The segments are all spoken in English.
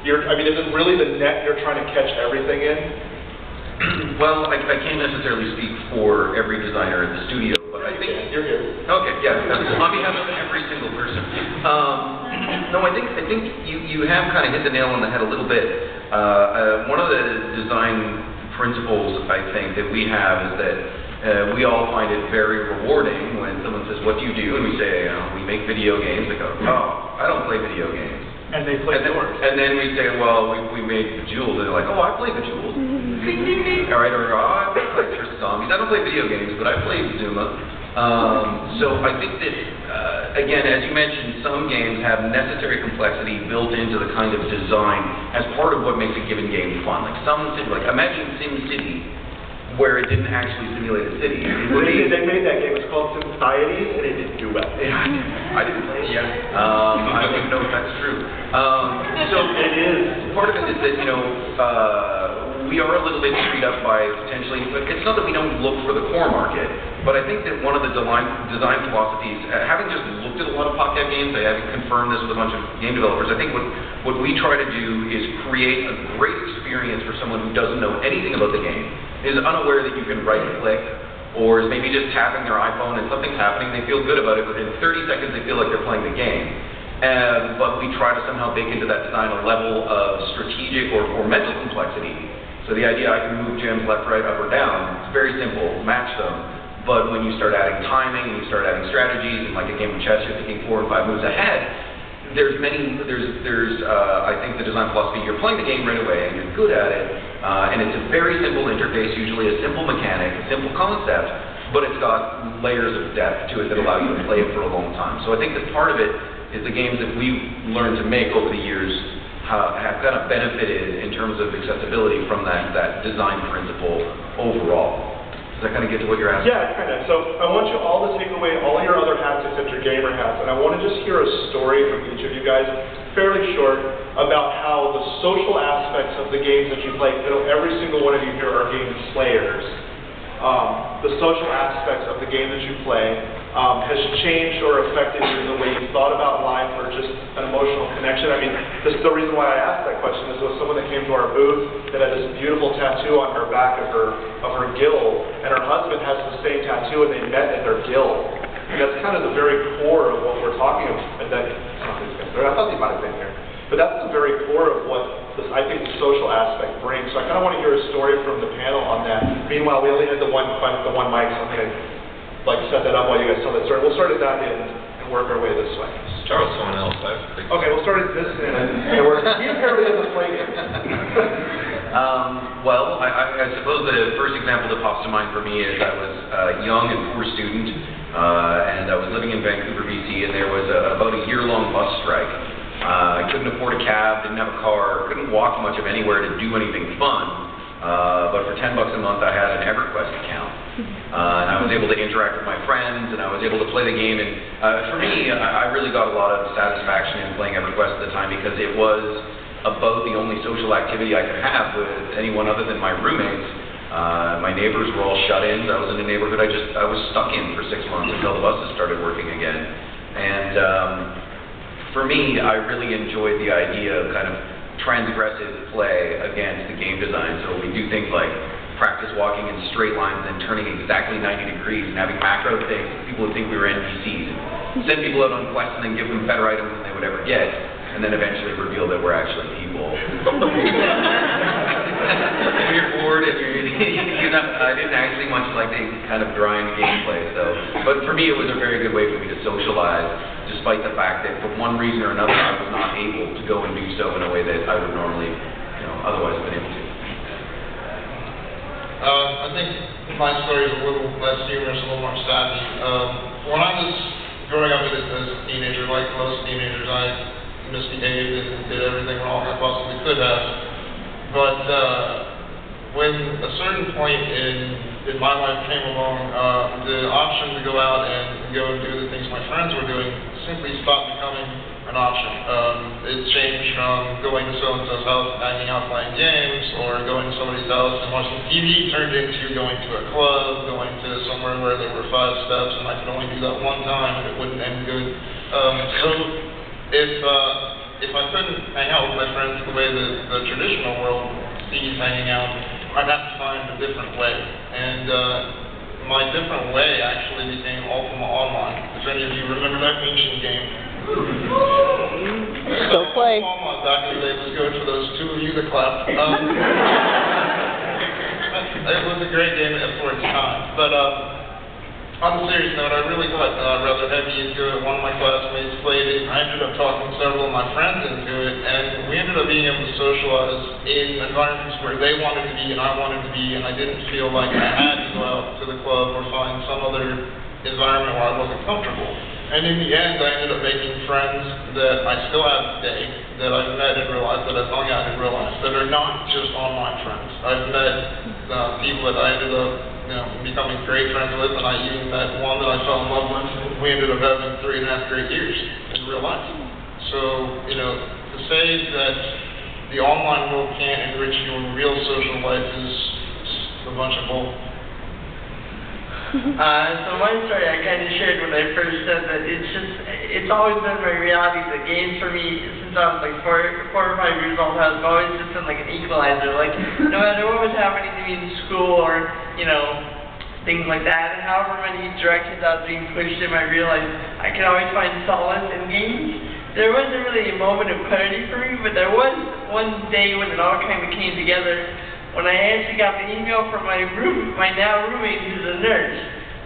I mean, is it really the net you're trying to catch everything in? Well, I can't necessarily speak for every designer at the studio, but I think... You're here. Okay, yeah, on behalf of every single person. No, I think you have kind of hit the nail on the head a little bit. One of the design principles, I think, that we have is that we all find it very rewarding when someone says, "What do you do?" And we say, "We make video games." They go, "Oh, I don't play video games." And they play yours. And then we say, "Well, we made Bejeweled." And they're like, "Oh, I play Bejeweled." All right, or "Oh, I play First Zombies." I don't play video games, but I play Zuma. So I think that, again, as you mentioned, some games have necessary complexity built into the kind of design as part of what makes a given game fun. Like imagine SimCity, where it didn't actually simulate a city. They made that game. It's called Societies, and it didn't do well. I didn't play it. Yeah. I don't even know if that's true. So it is. Part of it is that, you know, we are a little bit screwed up by potentially, but it's not that we don't look for the core market, but I think that one of the design philosophies, having just looked at a lot of PopCap games, I haven't confirmed this with a bunch of game developers, I think what we try to do is create a great experience for someone who doesn't know anything about the game, is unaware that you can right-click, or is maybe just tapping their iPhone and something's happening, they feel good about it, within 30 seconds they feel like they're playing the game. But we try to somehow bake into that design a level of strategic or mental complexity. So the idea I can move gems left, right, up, or down, it's very simple, match them. But when you start adding timing, when you start adding strategies, and like a game of chess, you're thinking 4 and 5 moves ahead, there's I think the design philosophy, you're playing the game right away, and you're good at it, and it's a very simple interface, usually a simple mechanic, a simple concept, but it's got layers of depth to it that allow you to play it for a long time. So I think that part of it is the games that we've learned to make over the years have kind of benefited in terms of accessibility from that design principle overall. Does that kind of get to what you're asking? Yeah, kind of. So I want you all to take away all your other hats except your gamer hats, and I want to just hear a story from each of you guys, fairly short, about how the social aspects of the games that you play, you know, every single one of you here are game slayers. The social aspects of the game that you play has changed or affected you in the way you thought about life or just an emotional connection. I mean, the reason why I asked that question is there was someone that came to our booth that had this beautiful tattoo on her back of her gill, and her husband has the same tattoo, and they met in their gill. And that's kind of the very core of what we're talking about. And then, I thought they might have been here. But that's the very core of what I think the social aspect brings. So I kind of want to hear a story from the panel on that. Meanwhile, we only had the one mic, so I'm going to set that up while you guys tell that story. We'll start at that end and work our way this way. Start with someone else. Okay, we'll start at this end. He apparently doesn't play games. Well, I suppose the first example that pops to mind for me is I was a young and poor student, and I was living in Vancouver, BC, and there was about a year-long bus strike. I couldn't afford a cab, didn't have a car, couldn't walk much of anywhere to do anything fun, but for $10 a month I had an EverQuest account. And I was able to interact with my friends, and I was able to play the game, and for me, I really got a lot of satisfaction in playing EverQuest at the time because it was about the only social activity I could have with anyone other than my roommates. My neighbors were all shut in. I was in a neighborhood I was stuck in for 6 months until the buses started working again. And for me, I really enjoyed the idea of kind of transgressive play against the game design. So we do things like practice walking in straight lines and turning exactly 90 degrees and having macro things. People would think we were NPCs. And send people out on quests and then give them better items than they would ever get, and then eventually reveal that we're actually people. When you're bored and I didn't actually much like the kind of grind gameplay. But for me, it was a very good way for me to socialize, despite the fact that for one reason or another, I was not able to go and do so in a way that I would normally, otherwise have been able to. I think my story is a little less humorous, a little more sappy. When I was growing up as a teenager, like most teenagers, I misbehaved and did everything wrong I possibly could have. But when a certain point in my life came along, the option to go out and go and do the things my friends were doing simply stopped becoming an option. It changed from going to so-and-so's house and hanging out playing games, or going to somebody's house and watching TV, turned into going to a club, going to somewhere where there were 5 steps and I could only do that one time and it wouldn't end good. So if if I couldn't hang out with my friends the way the traditional world sees hanging out, I'd have to find a different way. And my different way actually became Ultima Online. If any of you remember that ancient game. Still play. Ultima back in the day was good for those two of you that clapped. It was a great game for its time. But on a serious note, I really got rather heavy into it. One of my classmates played it. I ended up talking several of my friends into it, and we ended up being able to socialize in environments where they wanted to be and I wanted to be, and I didn't feel like I had to go out to the club or find some other environment where I wasn't comfortable. And in the end, I ended up making friends that I still have today, that I've met in real life, that I've hung out in real life, that are not just online friends. I've met people that I ended up becoming great friends with, and I even met one that I fell in love with, and we ended up having 3.5 great years in real life. So, to say that the online world can't enrich your real social life is a bunch of bull. So my story I kind of shared when I first said that it's always been my reality that games for me, since I was like 4 or 5 years old, has always just been like an equalizer. Like, no matter what was happening to me in school or, things like that, and however many directions I was being pushed in, I realized I could always find solace in games. There wasn't really a moment of clarity for me, but there was one day when it all kind of came together. When I actually got the email from my now roommate, who's a nurse,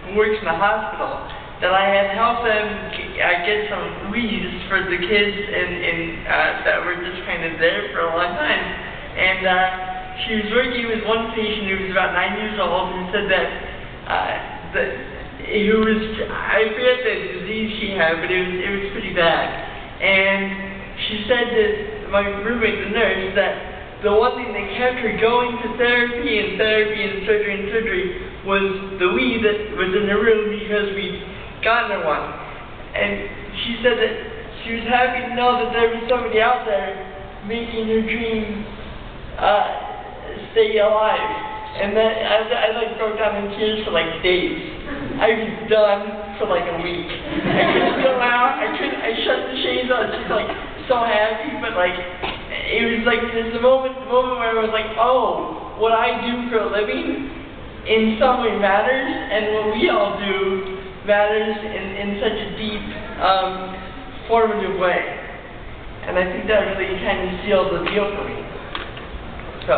who works in the hospital, that I had helped them get some leads for the kids that were just kind of there for a long time. And she was working with one patient who was about 9 years old, who said that, I forget the disease she had, but it was pretty bad. And she said to my roommate, the nurse, that the one thing that kept her going to therapy and surgery was the weed that was in the room because we'd gotten her one. And she said that she was happy to know that there was somebody out there making her dream stay alive. And then I like broke down in tears for like days. I was done for like a week. I couldn't go out. I shut the shades on. I was just like so happy, but like it was like there's the moment where I was like, oh, what I do for a living in some way matters, and what we all do matters in such a deep, formative way. And I think that really kind of sealed the deal for me. So,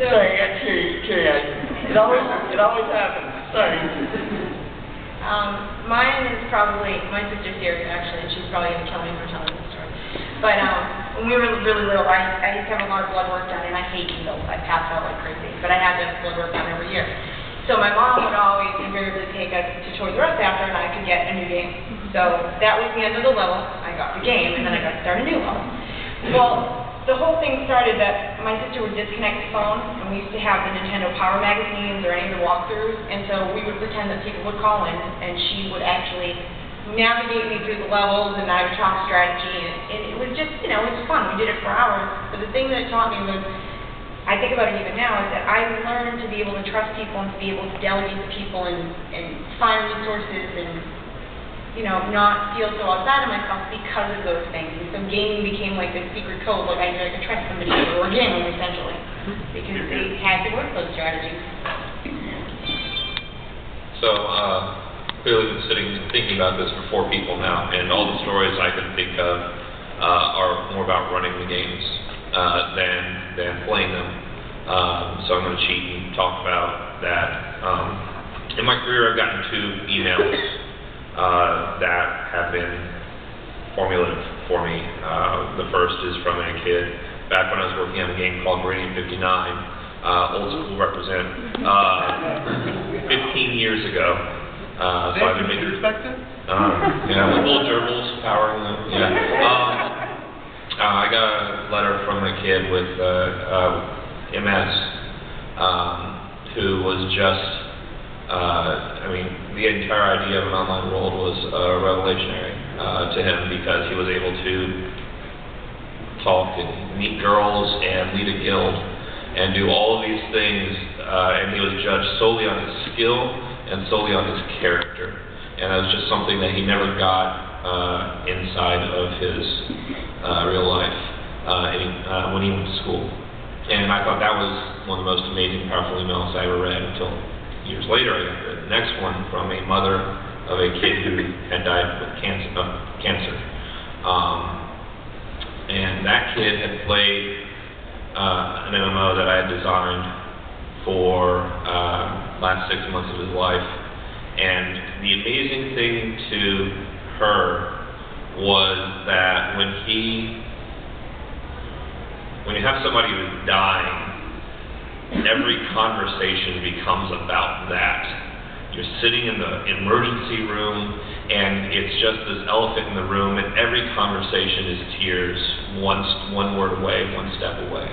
sorry, I got teary-eyed. It always happens. Sorry. Mine is probably, my sister's here actually, and she's probably going to kill me for telling this story. But when we were really little, I used to have a lot of blood work done, and I hate needles. I passed out like crazy, but I had to have blood work done every year. So my mom would always invariably take us to Toys R Us after, and I could get a new game. So that was the end of the level. I got the game, and then I got to start a new level. Well, the whole thing started that my sister would disconnect the phone, and we used to have the Nintendo Power magazines or any of the walkthroughs, and so we would pretend that people would call in, and she would actually navigate me through the levels, and I would talk strategy, and it was just, it was fun. We did it for hours. But the thing that it taught me was, I think about it even now, is that I learned to be able to trust people and to be able to delegate to people and find resources and, not feel so outside of myself because of those things. And so gaming became like this secret code, like I could trust somebody or a game essentially, because they had to work those strategies. So, clearly been sitting and thinking about this for 4 people now, and all the stories I can think of are more about running the games than playing them. So I'm going to cheat and talk about that. In my career, I've gotten 2 emails that have been formative for me. The first is from a kid back when I was working on a game called Meridian 59, old school represent, 15 years ago. So I've been making perspective? With little gerbils powering them. I got a letter from a kid with MS who was just, the entire idea of an online world was revolutionary to him because he was able to talk and meet girls and lead a guild and do all of these things, and he was judged solely on his skill and solely on his character. And it was just something that he never got inside of his real life when he went to school. And I thought that was one of the most amazing, powerful emails I ever read until years later I got the next one from a mother of a kid who had died with cancer. And that kid had played an MMO that I had designed for last 6 months of his life. And the amazing thing to her was that when you have somebody who's dying, every conversation becomes about that. You're sitting in the emergency room, and it's just this elephant in the room, and every conversation is tears, one word away, one step away.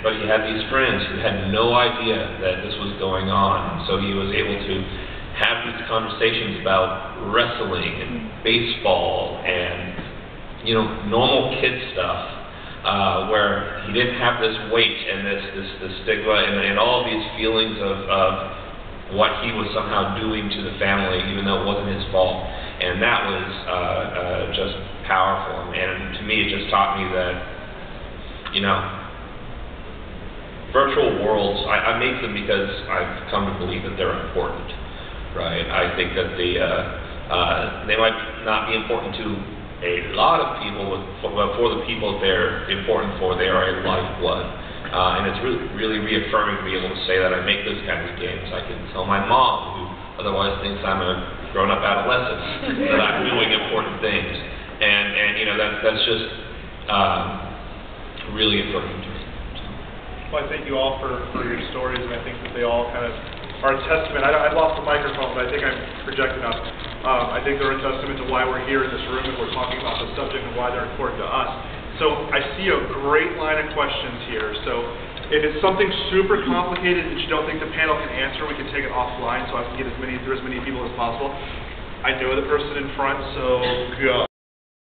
But he had these friends who had no idea that this was going on, so he was able to have these conversations about wrestling and baseball and, normal kid stuff. Where he didn't have this weight and this stigma and all these feelings of what he was somehow doing to the family, even though it wasn't his fault. And that was just powerful. And to me, it just taught me that, virtual worlds, I make them because I've come to believe that they're important, right? I think that they might not be important to a lot of people, but for the people they're important for, they are a lifeblood. And it's really reaffirming to be able to say that I make those kinds of games. I can tell my mom, who otherwise thinks I'm a grown-up adolescent, that I'm doing important things. And that's just really affirming to me. Well, I thank you all for your stories, and I think that they all kind of are a testament. I lost the microphone, but I think I'm projecting up. I think they're a testament to why we're here in this room and we're talking about the subject and why they're important to us. So I see a great line of questions here. So if it's something super complicated that you don't think the panel can answer, we can take it offline so I can get through as many people as possible. I know the person in front, so go.